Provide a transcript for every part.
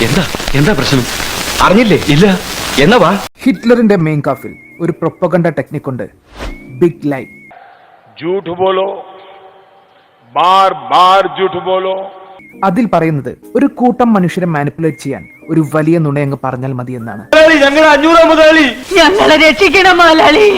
എന്താ എന്താ പ്രശ്നം? അറിഞ്ഞില്ലേ? ഇല്ല. എന്നാ വാ. ഹിറ്റ്ലറിന്റെ മെയിൻ കാഫിൽ ഒരു പ്രൊപ്പഗണ്ട ടെക്നിക് ഉണ്ട്, ബിഗ് ലൈ. झूठ बोलो, बार बार झूठ बोलो. അതിൽ പറയുന്നത് ഒരു കൂട്ടം മനുഷ്യരെ മാനിപ്പുലേറ്റ് ചെയ്യാൻ ഒരു വലിയ നുണയങ്ങ് പറഞ്ഞാൽ മതി എന്നാണ്. ഞങ്ങളെ രക്ഷിക്കണം മുതലാളി.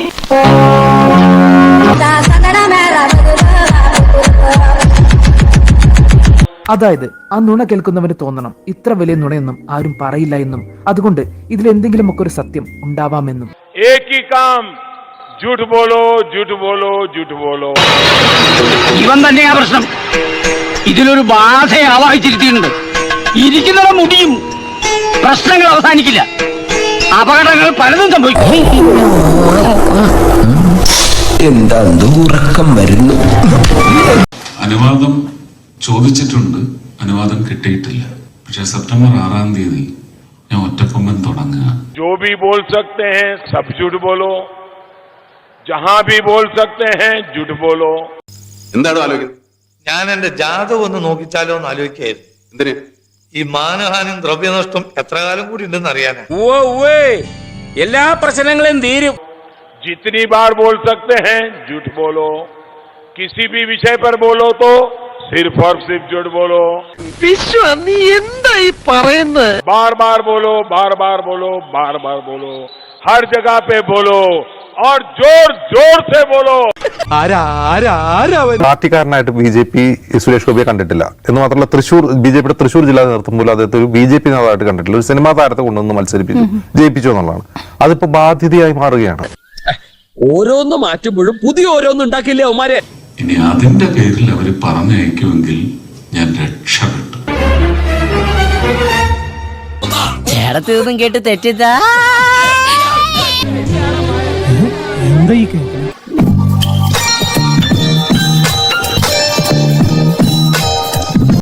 അതായത് ആ നുണ കേൾക്കുന്നവന് തോന്നണം ഇത്ര വലിയ നുണയൊന്നും ആരും പറയില്ല എന്നും, അതുകൊണ്ട് ഇതിൽ എന്തെങ്കിലുമൊക്കെ ഒരു സത്യം ഉണ്ടാവാമെന്നും. एक ही काम, झूठ बोलो, झूठ बोलो, झूठ बोलो. ഇവൻ തന്നെയാ പ്രശ്നം. ഇതിലൊരു ബാധയെ ആവാഹിച്ചിരുത്തിയിട്ടുണ്ട്. ഇരിക്കുന്നവ മുടിയും. പ്രശ്നങ്ങൾ അവസാനിക്കില്ല. അപകടങ്ങൾ പലതും സംഭവിക്കും. എന്താ ഉറക്കം വരുന്നു? അനുവാദം ചോദിച്ചിട്ടുണ്ട്, അനുവാദം കിട്ടിയിട്ടില്ല. പക്ഷെ സെപ്റ്റംബർ 6-ാം തീയതി ഞാൻ ഒറ്റക്കൊമ്പൻ തുടങ്ങുക. जो भी बोल सकते हैं सब झूठ बोलो, जहां भी बोल सकते हैं झूठ बोलो. എന്താണ് ആലോചിക്കുന്നത്? ഞാൻ എന്റെ ജാതകം ഒന്ന് നോക്കിച്ചാലോ എന്ന് ആലോചിക്കായിരുന്നു. എന്തിന്? ഈ മാനഹാനിയും ദ്രവ്യനഷ്ടം എത്ര കാലം കൂടി ഉണ്ടെന്ന് അറിയാനാ. എല്ലാ പ്രശ്നങ്ങളും തീരും. जितनी बार बोल सकते हैं झूठ बोलो. किसी भी विषय पर बोलो तो सिर्फ और सिर्फ झूठ बोलो. വിശ്വ നീ എന്തായി പറയുന്നത്? बार बार बोलो, बार बार बोलो, बार बार बोलो. हर जगह पे बोलो और जोर जोर से बोलो. പാർട്ടിക്കാരനായിട്ട് BJP സുരേഷ് ഗോപിയെ കണ്ടിട്ടില്ല എന്ന് മാത്രമല്ല, BJPയുടെ തൃശ്ശൂർ ജില്ലാ നേതൃത്വം പോലും അദ്ദേഹത്തെ ഒരു BJP നേതാവായിട്ട് കണ്ടിട്ടില്ല. ഒരു സിനിമാ താരത്തെ കൊണ്ടുവന്ന് മത്സരിപ്പിച്ചു, ജയിപ്പിച്ചു എന്നുള്ളതാണ്. അതിപ്പോ ബാധ്യതയായി മാറുകയാണ്. ഓരോന്ന് മാറ്റുമ്പോഴും പുതിയ ഓരോന്ന് ഉണ്ടാക്കില്ലേ അവന്മാരെ. ഇനി അതിന്റെ പേരിൽ അവര് പറഞ്ഞയക്കുമെങ്കിൽ ഞാൻ രക്ഷപ്പെട്ടു. ചേടത്തിന്നും കേട്ട് തെറ്റിദ്ധാ. എന്താ